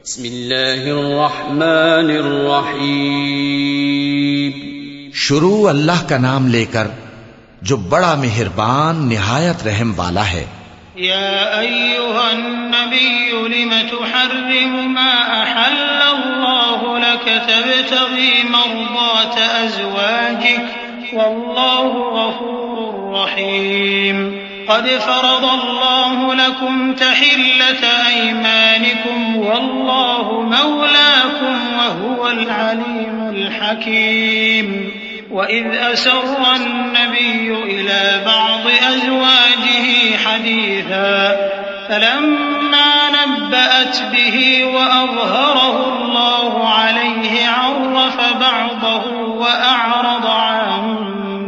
बिस्मिल्लाहिर्रहमानिर्रहीम। शुरू अल्लाह का नाम लेकर जो बड़ा मेहरबान निहायत रहम वाला है। या अय्युहन नबिय्यु लिम तुहर्रिमु मा अहल्लल्लाहु लक तबतगी मर्दात अज़वाजिक वल्लाहु गफूरुर रहीम। क़द फ़रज़ल्लाहु लकुम तहिल्लत अयमानिकुम वल्लाहु मौलाकुम वहुवल अलीमुल हकीम। वइज़ असर्र अन्नबिय्यु इला बअज़ि अज़वाजिही हदीसा फलम्मा नब्बअत बिही वअज़हरहु अल्लाहु अलैहि अर्रफ़ बअज़हु वअअरज़ अन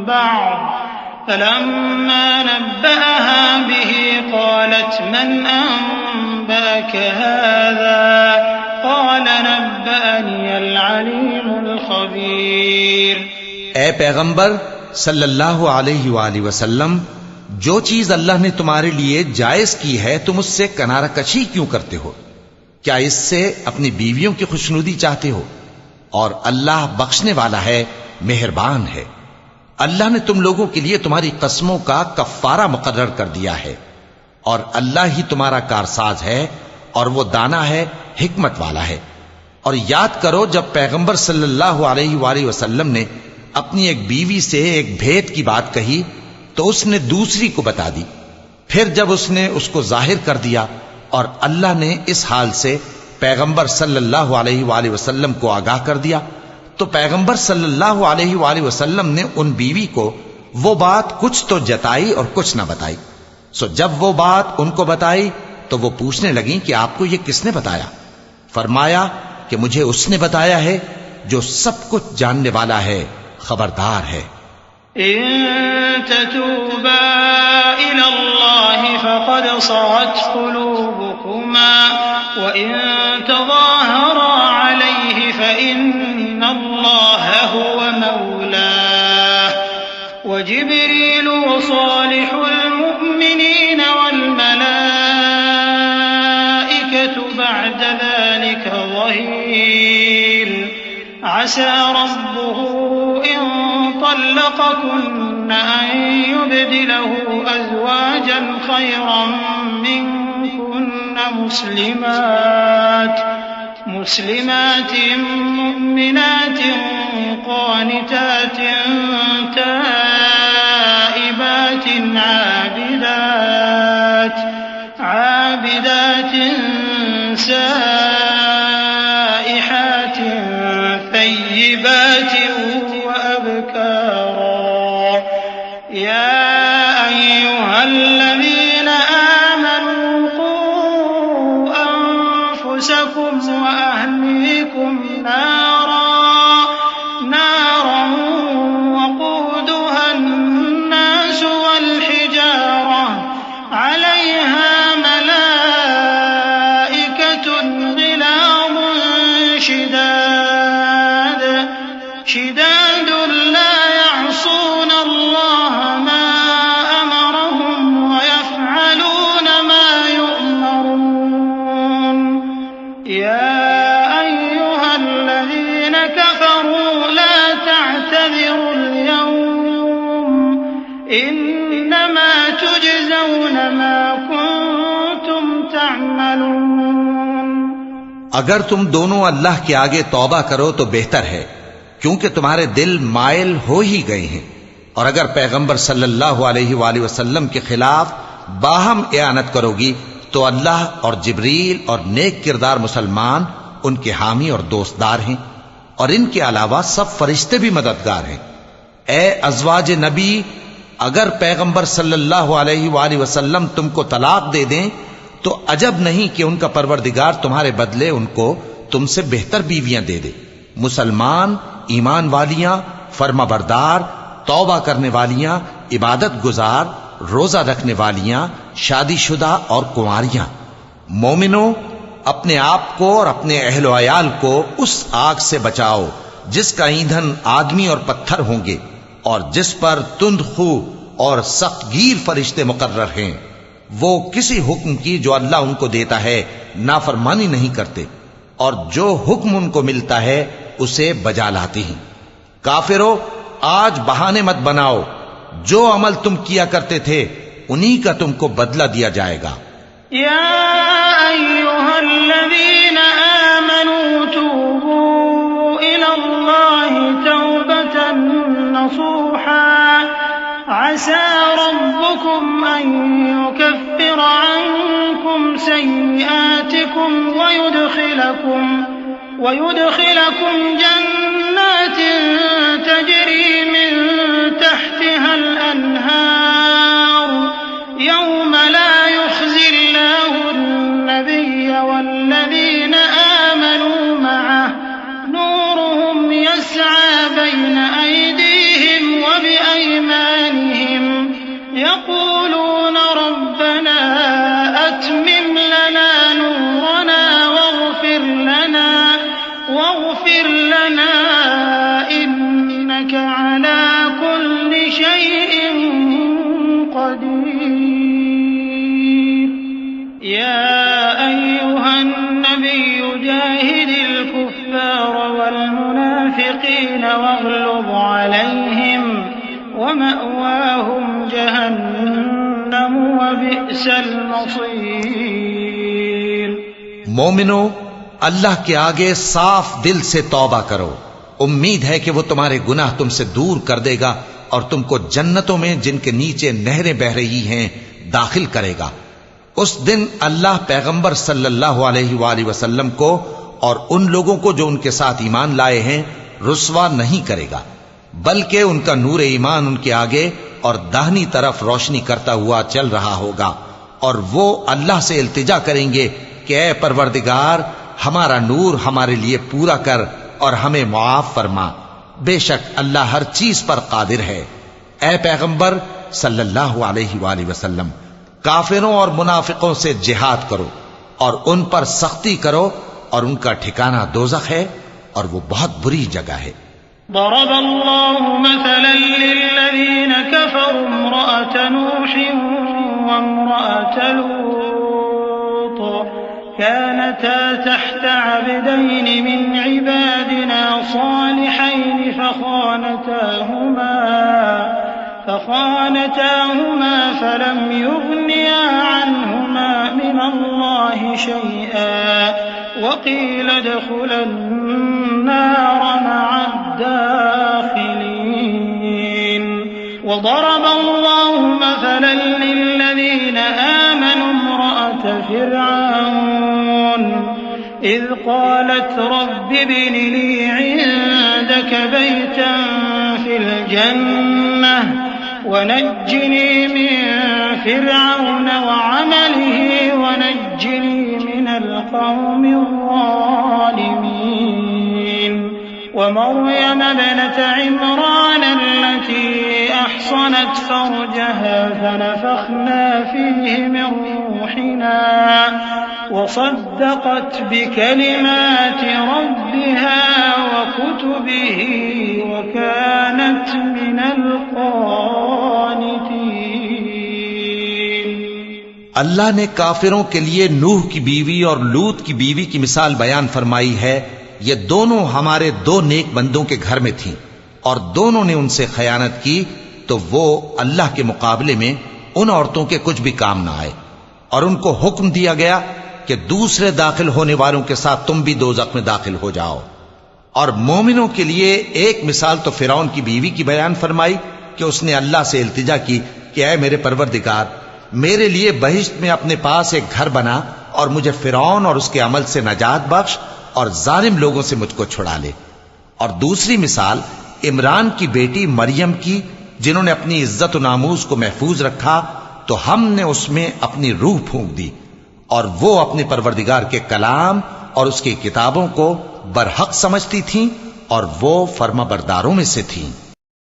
बअज़ फलम्मा नब्बअहा बिही क़ालत मन अंबअक हाज़ा क़ाल नब्बअनियल अलीमुल ख़बीर। ए पैगंबर सल्लल्लाहु अलैहि वसल्लम, जो चीज अल्लाह ने तुम्हारे लिए जायज की है तुम उससे किनारा कशी क्यों करते हो? क्या इससे अपनी बीवियों की खुशनुदी चाहते हो? और अल्लाह बख्शने वाला है, मेहरबान है। अल्लाह ने तुम लोगों के लिए तुम्हारी कस्मों का कफ्फारा मुकर्रर कर दिया है और अल्लाह ही तुम्हारा कारसाज है और वो दाना है, हिकमत वाला है। और याद करो जब पैगंबर सल्लल्लाहु अलैहि वसल्लम ने अपनी एक बीवी से एक भेद की बात कही तो उसने दूसरी को बता दी। फिर जब उसने उसको जाहिर कर दिया और अल्लाह ने इस हाल से पैगंबर सल्लल्लाहु अलैहि वसल्लम को आगाह कर दिया तो पैगंबर सल्लल्लाहु अलैहि वसल्लम ने उन बीवी को वो बात कुछ तो जताई और कुछ ना बताई। सो जब वो बात उनको बताई तो वो पूछने लगी कि आपको ये किसने बताया? फरमाया कि मुझे उसने बताया है जो सब कुछ जानने वाला है, खबरदार है। इन ततूबा इलल्लाहि फक़द सगत क़ुलूबुकुमा व इन तज़ाहरा अलैहि फ़इन्नल्लाह हुव मौलाह व जिब्रील व सालिहुल मुअ्मिनीन वल मलाइकतु बअद ज़ालिका ज़हीर। असा रब्बुहु इन तल्लक़कुन्न अन युबदिलहु अज़वाजन खैरन मिनकुन्न मुस्लिमातिन मुमिनातिन क़ानितातिन ताइबातिन आबिदातिन साइहातिन तय्यिबातिन वअबकारा। या अय्युहल्लज़ीना आमनू क़ू अन्फुसकुम व अहलीकुम नारन वक़ूदुहा अन्नास वल हिजारा अलैहा मलाइकतुन ग़िलाज़ुन शिदाद ला यअसून अल्लाह मा अमरहुम व यफ़अलून मा युअमरून। या अय्युहल्लज़ीना कफ़रू ला तअतज़िरुल यौम इन्नमा तुजज़ौन मा कुन्तुम तअमलून। अगर तुम दोनों अल्लाह के आगे तौबा करो तो बेहतर है, क्योंकि तुम्हारे दिल मायल हो ही गए हैं। और अगर पैगंबर सल्लल्लाहु अलैहि वसल्लम के खिलाफ बाहम एआनत करोगी तो अल्लाह और जिब्रील और नेक किरदार मुसलमान उनके हामी और दोस्तदार हैं और इनके अलावा सब फरिश्ते भी मददगार हैं। ए अज़वाज नबी, अगर पैगंबर सल्लल्लाहु अलैहि वसल्लम तुमको तलाक दे दें तो अजब नहीं कि उनका परवरदिगार तुम्हारे बदले उनको तुमसे बेहतर बीवियां दे दे। मुसलमान, ईमान वालियां, फर्माबरदार, तौबा करने वालियां, इबादत गुजार, रोजा रखने वालियां, शादीशुदा और कुंवारियां। मोमिनो, अपने आप को और अपने अहलो अयाल को उस आग से बचाओ जिसका ईंधन आदमी और पत्थर होंगे और जिस पर तुंद खू और सख्तगीर फरिश्ते मुकर्रर हैं। वो किसी हुक्म की जो अल्लाह उनको देता है नाफरमानी नहीं करते और जो हुक्म उनको मिलता है उसे बजा लाती हैं। काफिरों, आज बहाने मत बनाओ, जो अमल तुम किया करते थे उन्हीं का तुमको बदला दिया जाएगा। या अय्युहल्लज़ीना आमनू तूबू इलल्लाहि तौबतन नसूहा असा रब्बुकुम अन युकफ्फिर अन्कुम सय्यिआतिकुम वयुदखिलकुम जन्नातिन तजरी मिन तहतिहल अन्हार यौम ला युख्ज़िल्लाहुन नबिय्य वल्लज़ीना आमनू मअह नूरुहुम यस्आ बैन अयदीहिम व बिअयमानिहिम यक़ूलून रब्बना अत्मिम लना नूरना वाग़फिर लना इन्नका अला कुल्लि शैइन क़दीर। या अय्युहन नबिय्यु जाहिदिल कुफ़्फ़ार वल मुनाफ़िक़ीन वग़्लुज़ अलैहिम वमअवाहुम जहन्नम व बि'सल मसीर। मोमिनो, अल्लाह के आगे साफ दिल से तौबा करो। उम्मीद है कि वो तुम्हारे गुनाह तुमसे दूर कर देगा और तुमको जन्नतों में जिनके नीचे नहरें बह रही हैं दाखिल करेगा। उस दिन अल्लाह पैगंबर सल्लल्लाहु अलैहि वसल्लम को और उन लोगों को जो उनके साथ ईमान लाए हैं रुस्वा नहीं करेगा, बल्कि उनका नूर ईमान उनके आगे और दाहिनी तरफ रोशनी करता हुआ चल रहा होगा और वो अल्लाह से इल्तिजा करेंगे कि ऐ परवरदिगार, हमारा नूर हमारे लिए पूरा कर और हमें मुआफ फरमा। बेशक अल्लाह हर चीज पर कादिर है। ऐ पैगंबर सल्लल्लाहु अलैहि वसल्लम, काफिरों और मुनाफिकों से जिहाद करो और उन पर सख्ती करो और उनका ठिकाना दोज़ख है और वो बहुत बुरी जगह है। दरबल्लाहु मसलन लिल्लज़ीन कफ़रू इम्रअत नूह व इम्रअत लूत कानता तहत अब्दैन मिन इबादिना सालिहैन फखानताहुमा फलम युग़निया अन्हुमा मिनल्लाहि शैआ वक़ील उदख़ुला अन्नार मअ दाखिलीन। वदरब अल्लाहु मसलन लिल्लज़ीना आमनू इम्रअत फ़िरऔन इज़ क़ालत रब्बि इब्नि ली इंदक बैतन फ़िल जन्नह वनज्जिनी मिन फ़िरऔन वअमलिही वनज्जिनी मिनल क़ौमिज़ ज़ालिमीन। वमर्यम इब्नत इम्रान अल्लती अहसनत फ़रजहा फ़नफ़ख़ना फ़ीहि मिन रूहिना वصدقت بكلمات ربها وكتبه وكانت من القانتين। अल्लाह ने काफिरों के लिए नूह की बीवी और लूत की बीवी की मिसाल बयान फरमाई है। ये दोनों हमारे दो नेक बंदों के घर में थीं और दोनों ने उनसे खयानत की, तो वो अल्लाह के मुकाबले में उन औरतों के कुछ भी काम ना आए और उनको हुक्म दिया गया कि दूसरे दाखिल होने वालों के साथ तुम भी दोज़ख में दाखिल हो जाओ। और मोमिनों के लिए एक मिसाल तो फिरौन की बीवी की बयान फरमाई कि उसने अल्लाह से इल्तिजा की कि ऐ मेरे परवरदिगार, मेरे लिए बहिश्त में अपने पास एक घर बना और मुझे फिरौन और उसके अमल से नजात बख्श और जालिम लोगों से मुझको छुड़ा ले। और दूसरी मिसाल इमरान की बेटी मरियम की, जिन्होंने अपनी इज्जत और नामूस को महफूज रखा, तो हमने उसमें अपनी रूह फूंक दी और वो अपने परवरदिगार के कलाम और उसकी किताबों को बरहक समझती थीं और वो फर्माबरदारों में से थीं।